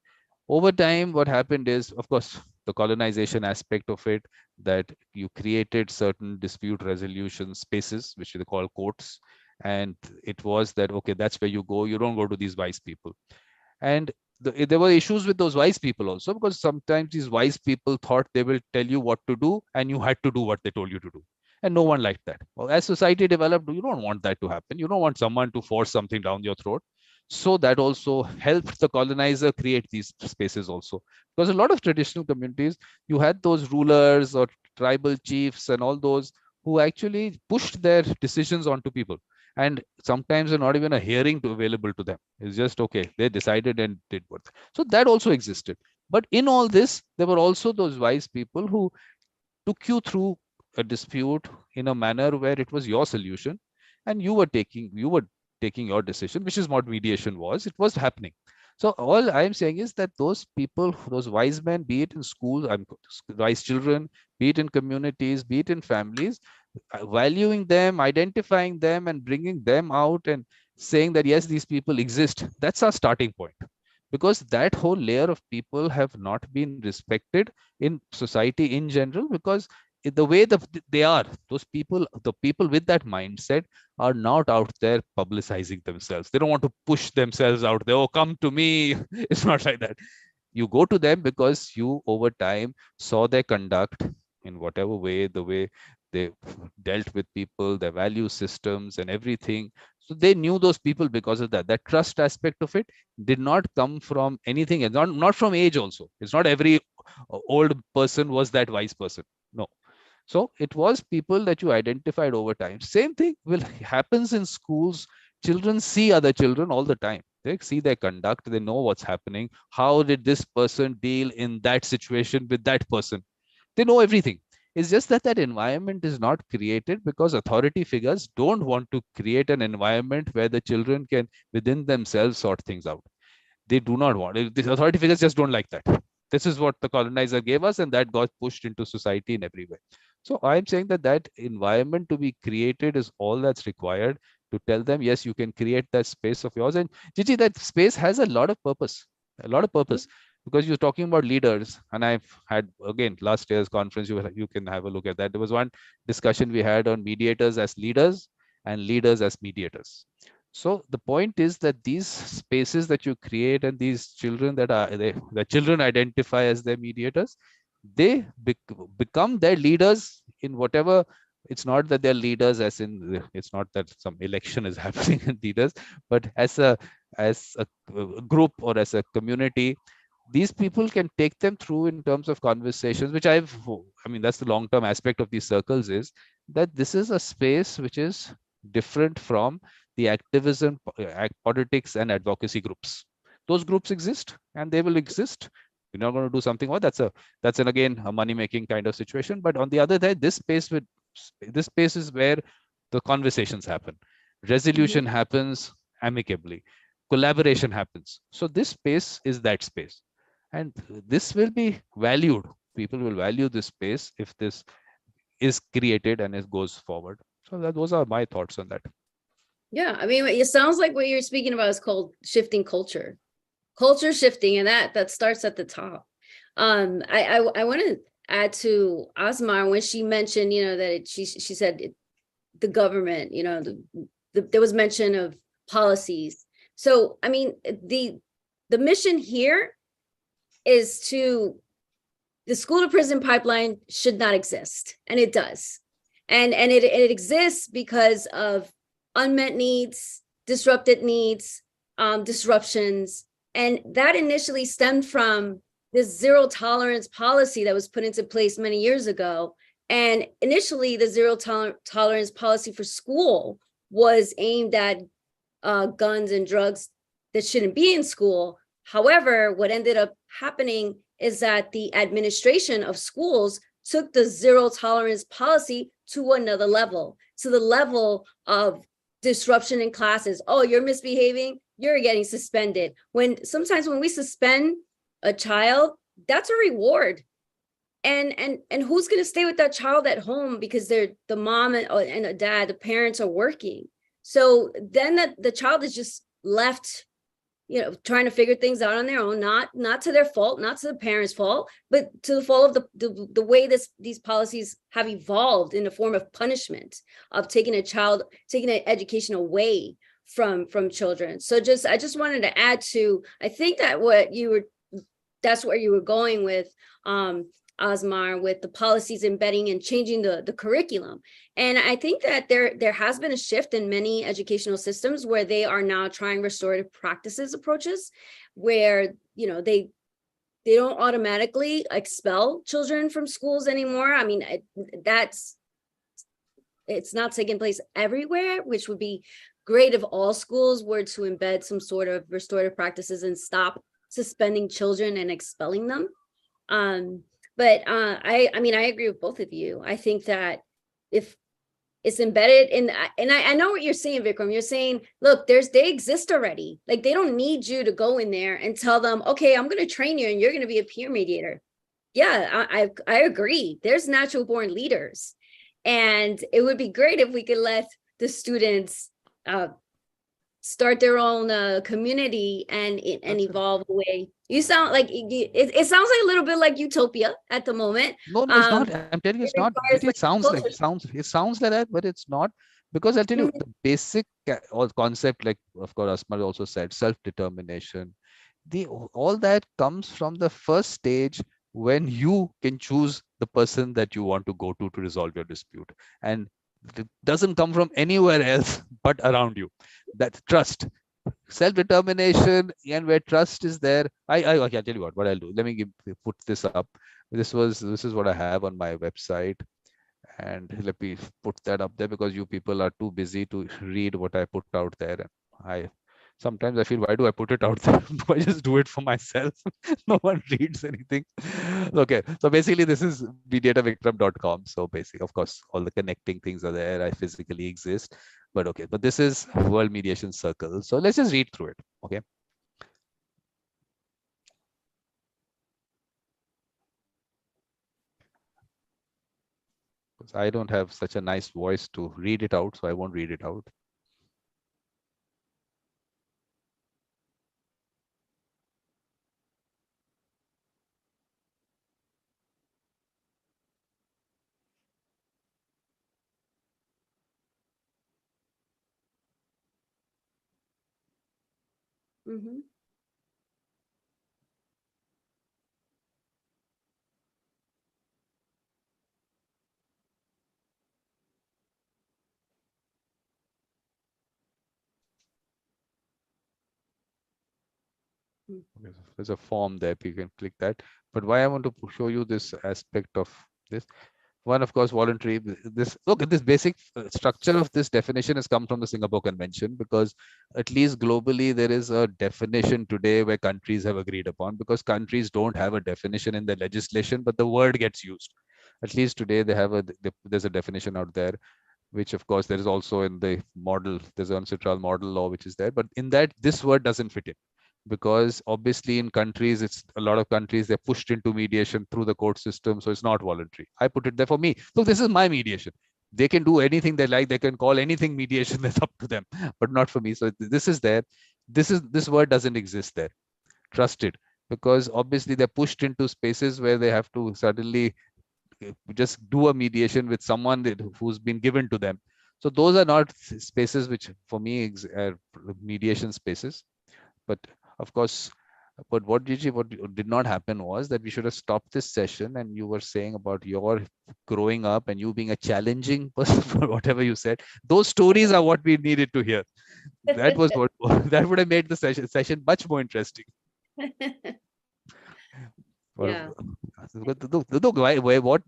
Over time, what happened is, of course, the colonization aspect of it, that you created certain dispute resolution spaces, which they call courts. And it was that, okay, that's where you go. You don't go to these wise people. And there were issues with those wise people also, because sometimes these wise people thought they will tell you what to do and you had to do what they told you to do. And no one liked that. Well, as society developed, you don't want that to happen. You don't want someone to force something down your throat. So that also helped the colonizer create these spaces also. Because a lot of traditional communities, you had those rulers or tribal chiefs and all those who actually pushed their decisions onto people. And sometimes not even a hearing available to them. It's just, okay, they decided and did what. So that also existed. But in all this, there were also those wise people who took you through a dispute in a manner where it was your solution, and you were taking your decision, which is what mediation was. It was happening. So all I'm saying is that those people, those wise men, be it in schools, wise children, be it in communities, be it in families, valuing them, identifying them, and bringing them out and saying that yes, these people exist. That's our starting point, because that whole layer of people have not been respected in society in general, because the way they are, those people, the people with that mindset are not out there publicizing themselves. They don't want to push themselves out there. Oh, come to me. It's not like that. You go to them because you over time saw their conduct in whatever way, the way they dealt with people, their value systems and everything. So they knew those people because of that. That trust aspect of it did not come from anything. It's not from age also. It's not every old person was that wise person. No. So it was people that you identified over time. Same thing will happens in schools. Children see other children all the time. They see their conduct. They know what's happening. How did this person deal in that situation with that person? They know everything. It's just that that environment is not created because authority figures don't want to create an environment where the children can within themselves sort things out. They do not want it. The authority figures just don't like that. This is what the colonizer gave us, and that got pushed into society in every way. So I'm saying that that environment to be created is all that's required to tell them, yes, you can create that space of yours. And Gigi, that space has a lot of purpose, a lot of purpose, because you're talking about leaders. And I've had, again, last year's conference, you can have a look at that. There was one discussion we had on mediators as leaders and leaders as mediators. So the point is that these spaces that you create and these children the children identify as their mediators, they become their leaders in whatever. It's not that they're leaders as in, it's not that some election is happening in leaders, but as a group or as a community, these people can take them through in terms of conversations, which I mean, that's the long-term aspect of these circles, is that this is a space which is different from the activism, politics and advocacy groups. Those groups exist and they will exist. We're not going to do something. Well, that's an again a money-making kind of situation. But on the other side, this space is where the conversations happen, resolution happens amicably, collaboration happens. So this space is that space, and this will be valued. People will value this space if this is created and it goes forward. So those are my thoughts on that. Yeah, I mean, it sounds like what you're speaking about is called shifting culture shifting, and that starts at the top. I want to add to Asmar when she mentioned, that she said the government, there was mention of policies. So, I mean, the mission here is the school to prison pipeline should not exist, and it does, and it exists because of unmet needs, disrupted needs, disruptions, And that initially stemmed from this zero tolerance policy that was put into place many years ago. And initially, the zero tolerance policy for school was aimed at guns and drugs that shouldn't be in school. However, what ended up happening is that the administration of schools took the zero tolerance policy to another level, to the level of disruption in classes. Oh, you're misbehaving, you're getting suspended. Sometimes when we suspend a child, that's a reward. And who's going to stay with that child at home because the mom and the dad, the parents are working. So then the child is just left, trying to figure things out on their own, not to their fault, not to the parents' fault, but to the fault of the way these policies have evolved in the form of punishment, of taking an education away from children. So I just wanted to add to, I think that that's where you were going with Osmar, with the policies embedding and changing the curriculum. And I think that there has been a shift in many educational systems where they are now trying restorative practices approaches, where they don't automatically expel children from schools anymore. I mean, it's not taking place everywhere, which would be great if all schools were to embed some sort of restorative practices and stop suspending children and expelling them. But I agree with both of you. I think that if it's embedded in, and I know what you're saying, Vikram, you're saying, look, they exist already. Like, they don't need you to go in there and tell them, okay, I'm going to train you and you're going to be a peer mediator. Yeah, I agree. There's natural born leaders. And it would be great if we could let the students start their own community and evolve away. You sound like it sounds like a little bit like utopia at the moment. No, it's not. I'm telling you, it's not. It sounds like that, but it's not, because I'll tell you the basic concept, like of course Asma also said, self-determination. All that comes from the first stage when you can choose the person that you want to go to resolve your dispute, and it doesn't come from anywhere else but around you. That trust, self-determination, and where trust is there. I tell you what I'll do. Let me put this up. This is what I have on my website, and let me put that up there because you people are too busy to read what I put out there. And sometimes I feel, why do I put it out there? I just do it for myself. No one reads anything. Okay, so basically this is mediatorvikram.com. So basically, of course, all the connecting things are there. I physically exist. But okay, but this is World Mediation Circle. So let's just read through it. Okay. Because I don't have such a nice voice to read it out, so I won't read it out. Mm-hmm. There's a form there, you can click that. But why I want to show you this aspect of this one, of course, voluntary. This basic structure of this definition has come from the Singapore Convention, because at least globally there is a definition today where countries have agreed upon, because countries don't have a definition in their legislation, but the word gets used. At least today they have there's a definition out there, which of course there is also in the model. There's an UNCITRAL model law which is there, but in that this word doesn't fit in, because obviously in countries, it's a lot of countries, they're pushed into mediation through the court system. So it's not voluntary. I put it there for me. Look, this is my mediation. They can do anything they like. They can call anything mediation. That's up to them, but not for me. So this is there. This word doesn't exist there. Trusted, because obviously they're pushed into spaces where they have to suddenly just do a mediation with someone who's been given to them. So those are not spaces which for me are mediation spaces. But of course, but what did not happen was that we should have stopped this session, and you were saying about your growing up and you being a challenging person for whatever you said. Those stories are what we needed to hear. That was what that would have made the session much more interesting. Yeah. What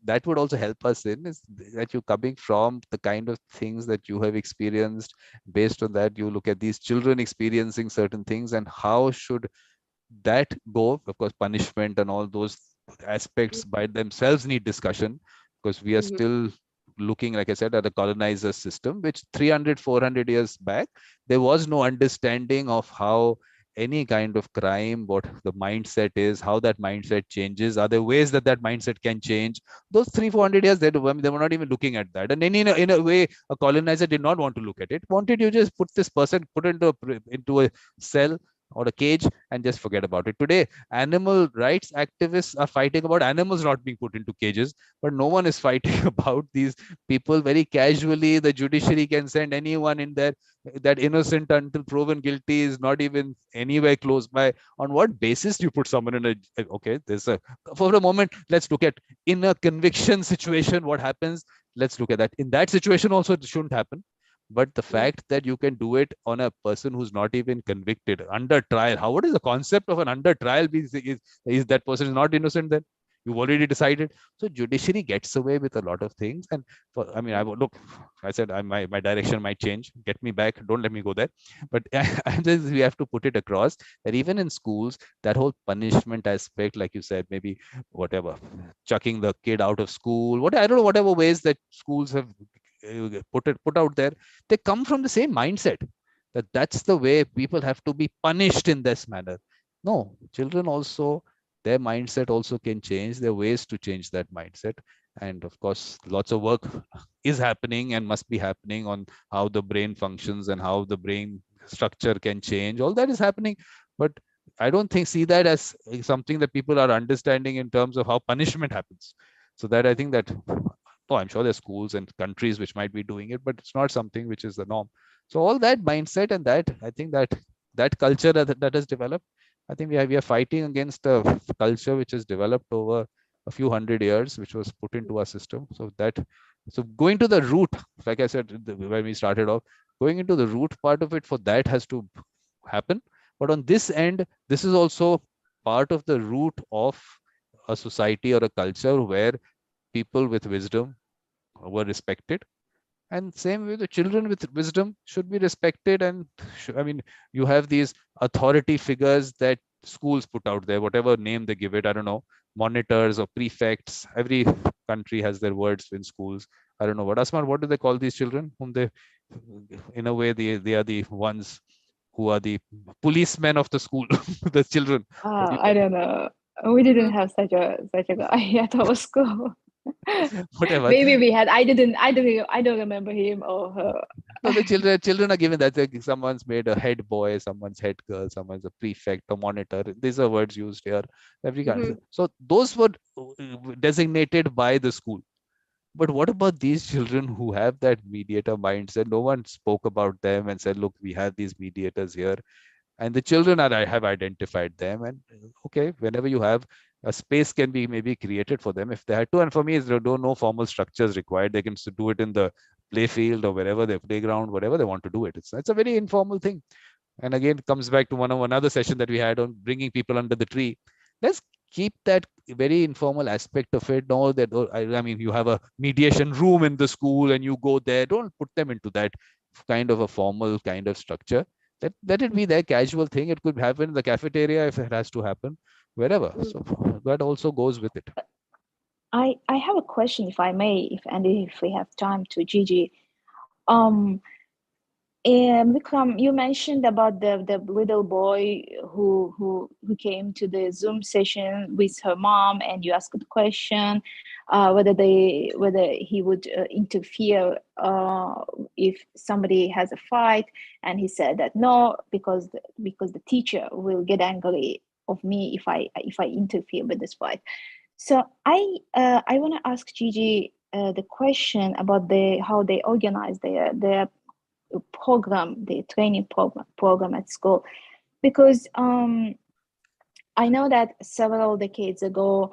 that would also help us in is that you coming from the kind of things that you have experienced. Based on that, you look at these children experiencing certain things and how should that go. Of course, punishment and all those aspects by themselves need discussion, because we are Mhm. still looking, like I said, at a colonizer system, which 300, 400 years back, there was no understanding of how any kind of crime, what the mindset is, how that mindset changes. Are there ways that that mindset can change? Those 300, 400 years, they were not even looking at that. And in a way, a colonizer did not want to look at it. Wanted you just put this person, put into a cell or a cage and just forget about it. Today, animal rights activists are fighting about animals not being put into cages, but no one is fighting about these people very casually. The judiciary can send anyone in there, that innocent until proven guilty is not even anywhere close by. On what basis do you put someone in a, okay, there's a, for a moment, let's look at in a conviction situation, what happens. Let's look at that. In that situation also, it shouldn't happen. But the fact that you can do it on a person who's not even convicted under trial, how, what is the concept of an under trial? Is that person is not innocent then? You've already decided. So judiciary gets away with a lot of things. And for, I mean, I would look, I said my direction might change. Get me back. Don't let me go there. But I just, we have to put it across that even in schools, that whole punishment aspect, like you said, maybe whatever, chucking the kid out of school, what, I don't know, whatever ways that schools have put out there, they come from the same mindset that that's the way people have to be punished in this manner. No, children also, their mindset also can change. There are ways to change that mindset. And of course, lots of work is happening and must be happening on how the brain functions and how the brain structure can change. All that is happening. But I don't see that as something that people are understanding in terms of how punishment happens. So that I think that, oh, I'm sure there's schools and countries which might be doing it, but it's not something which is the norm. So all that mindset and that, I think that culture that has developed, I think we are fighting against a culture which has developed over a few hundred years, which was put into our system. So going to the root, like I said when we started off, going into the root part of it, for that has to happen. But on this end, this is also part of the root of a society or a culture where people with wisdom were respected, and same way the children with wisdom should be respected. And I mean, you have these authority figures that schools put out there, whatever name they give it, I don't know, monitors or prefects. Every country has their words in schools. I don't know what, Asman, what do they call these children whom they, in a way, they are the ones who are the policemen of the school. The children, what do you I call don't know. We didn't have such a guy at our school. whatever. Maybe we had. I don't remember him or her. No, the children are given that, like, someone's made a head boy, someone's head girl, someone's a prefect or monitor. These are words used here. Every kind. Mhm. So those were designated by the school. But what about these children who have that mediator mindset? No one spoke about them and said, look, we have these mediators here. And the children are, I have identified them. And okay, whenever you have a space can be maybe created for them if they had to. And for me, there don't no formal structures required. They can do it in the play field or wherever, their playground, whatever they want to do it. It's a very informal thing. And again, it comes back to another session that we had on bringing people under the tree. Let's keep that very informal aspect of it. No, that, I mean, you have a mediation room in the school and you go there. Don't put them into that kind of a formal kind of structure. Let it be their casual thing. It could happen in the cafeteria if it has to happen, wherever. So that also goes with it. I have a question, if I may, if we have time, to Gigi. Um, Vikram, you mentioned about the little boy who came to the Zoom session with her mom, and you asked the question whether he would interfere if somebody has a fight, and he said that no, because the teacher will get angry of me if I interfere with this fight. So I want to ask Gigi the question about how they organize their program, the training program at school, because I know that several decades ago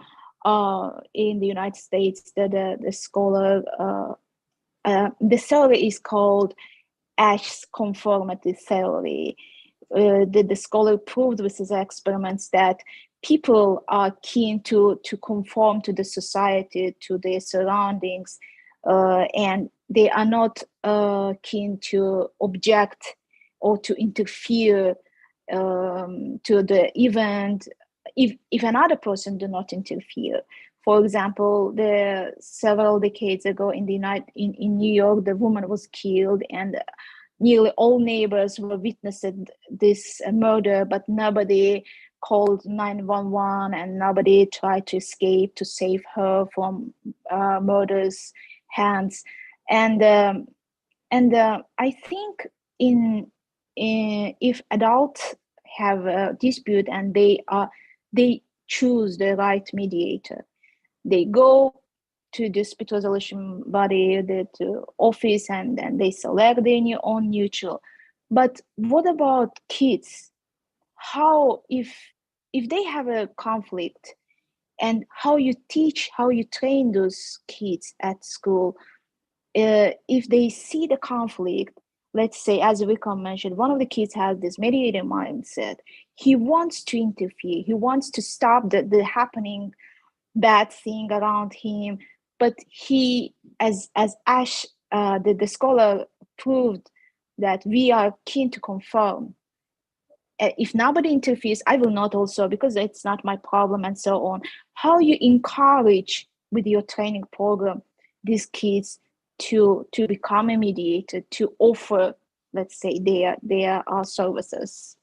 in the United States, the scholar, the theory is called Ash's conformity theory, the scholar proved with his experiments that people are keen to conform to the society, to their surroundings, and they are not keen to object or to interfere to the event if another person do not interfere. For example, several decades ago in New York, the woman was killed, and nearly all neighbors were witnessing this murder, but nobody called 911 and nobody tried to escape to save her from murder's hands. And I think if adults have a dispute and they choose the right mediator, they go to dispute resolution body, the office, and then they select their own neutral. But what about kids? How if they have a conflict, and how you teach, how you train those kids at school, if they see the conflict, let's say, as Vikram mentioned, one of the kids has this mediator mindset. He wants to interfere. He wants to stop the happening bad thing around him. But he, as Ash, the scholar proved, that we are keen to confirm. If nobody interferes, I will not also, because it's not my problem, and so on. How you encourage with your training program these kids to become a mediator, to offer, let's say, their services.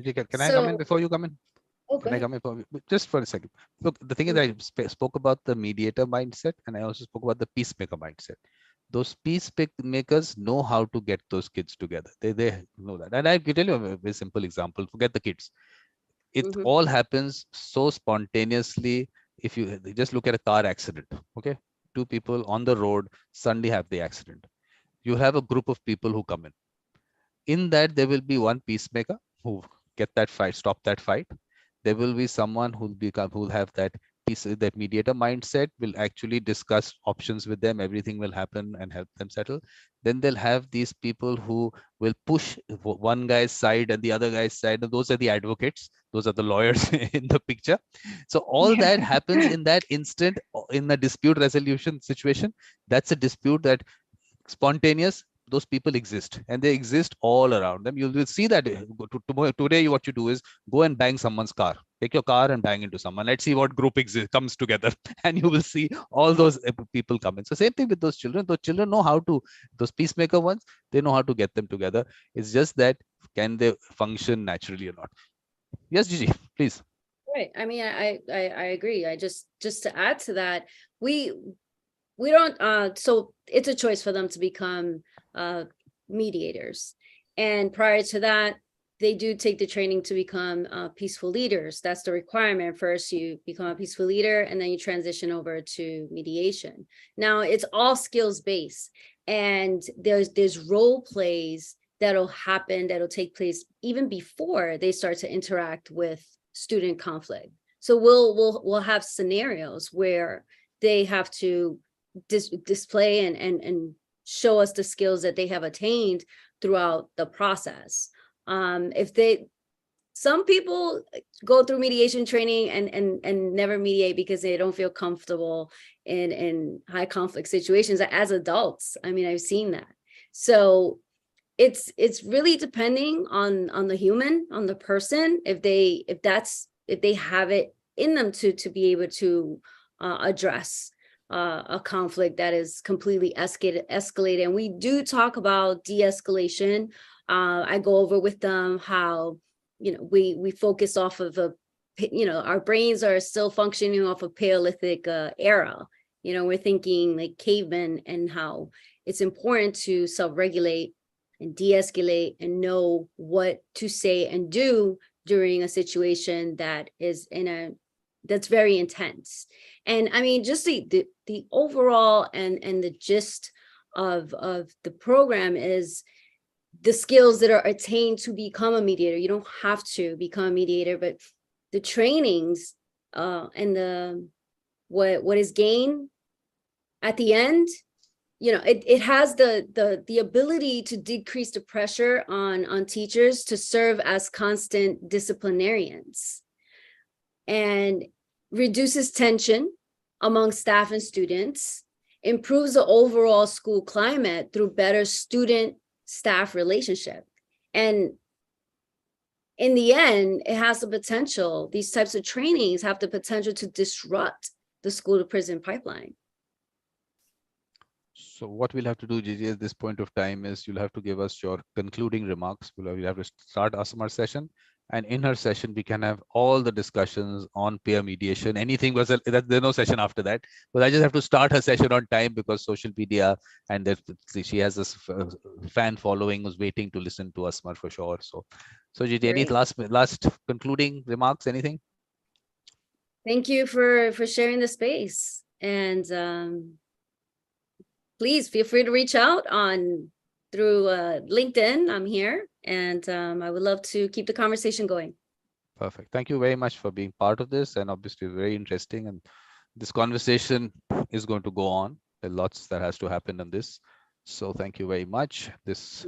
Can I come in before you come in? Oh, Can I come in just for a second? Look, the thing is, I spoke about the mediator mindset, and I also spoke about the peacemaker mindset. Those peacemakers know how to get those kids together. They know that. And I can tell you a very simple example. Forget the kids. It all happens so spontaneously. If you just look at a car accident, okay? Two people on the road suddenly have the accident. You have a group of people who come in. In that, there will be one peacemaker who get that fight, stop that fight. There will be someone who'll have that that mediator mindset, will actually discuss options with them. Everything will happen and help them settle. Then they'll have these people who will push one guy's side and the other guy's side. And those are the advocates. Those are the lawyers in the picture. So all that happens in that instant in the dispute resolution situation. That's a dispute that spontaneous. Those people exist, and they exist all around them. You will see that today. What you do is go and bang someone's car. Take your car and bang into someone. Let's see what group comes together, and you will see all those people come in. So same thing with those children. Those children know how to. Those peacemaker ones, they know how to get them together. It's just that can they function naturally or not? Yes, Gigi, please. Right. I mean, I agree. I just to add to that, we don't, so it's a choice for them to become mediators. And prior to that, they do take the training to become peaceful leaders. That's the requirement. First, you become a peaceful leader, and then you transition over to mediation. Now, it's all skills based, and there's role plays that'll happen, that'll take place even before they start to interact with student conflict. So we'll have scenarios where they have to display and show us the skills that they have attained throughout the process. Some people go through mediation training and never mediate because they don't feel comfortable in high conflict situations as adults. I mean, I've seen that. So it's really depending on the human, on the person, if they have it in them to be able to address a conflict that is completely escalated. And we do talk about de-escalation. I go over with them how, we focus off of our brains are still functioning off of Paleolithic era. We're thinking like cavemen, and how it's important to self-regulate and de-escalate and know what to say and do during a situation that is that's very intense. And I mean, just the overall and the gist of the program is the skills that are attained to become a mediator. You don't have to become a mediator, but the trainings and the what is gained at the end it has the ability to decrease the pressure on teachers to serve as constant disciplinarians, and reduces tension among staff and students, improves the overall school climate through better student-staff relationship. And in the end, it has the potential, these types of trainings have the potential to disrupt the school to prison pipeline. So what we'll have to do, Gigi, at this point of time is you'll have to give us your concluding remarks. We'll have to start Asma's session. And in her session, we can have all the discussions on peer mediation, anything, was there's no session after that. But I just have to start her session on time because social media and she has this fan following who's waiting to listen to Asma for sure. So Gigi, any last concluding remarks, anything? Thank you for sharing the space. And please feel free to reach out through LinkedIn. I'm here, and I would love to keep the conversation going. Perfect. Thank you very much for being part of this, and obviously very interesting. And this conversation is going to go on. There are lots that has to happen on this. So thank you very much. This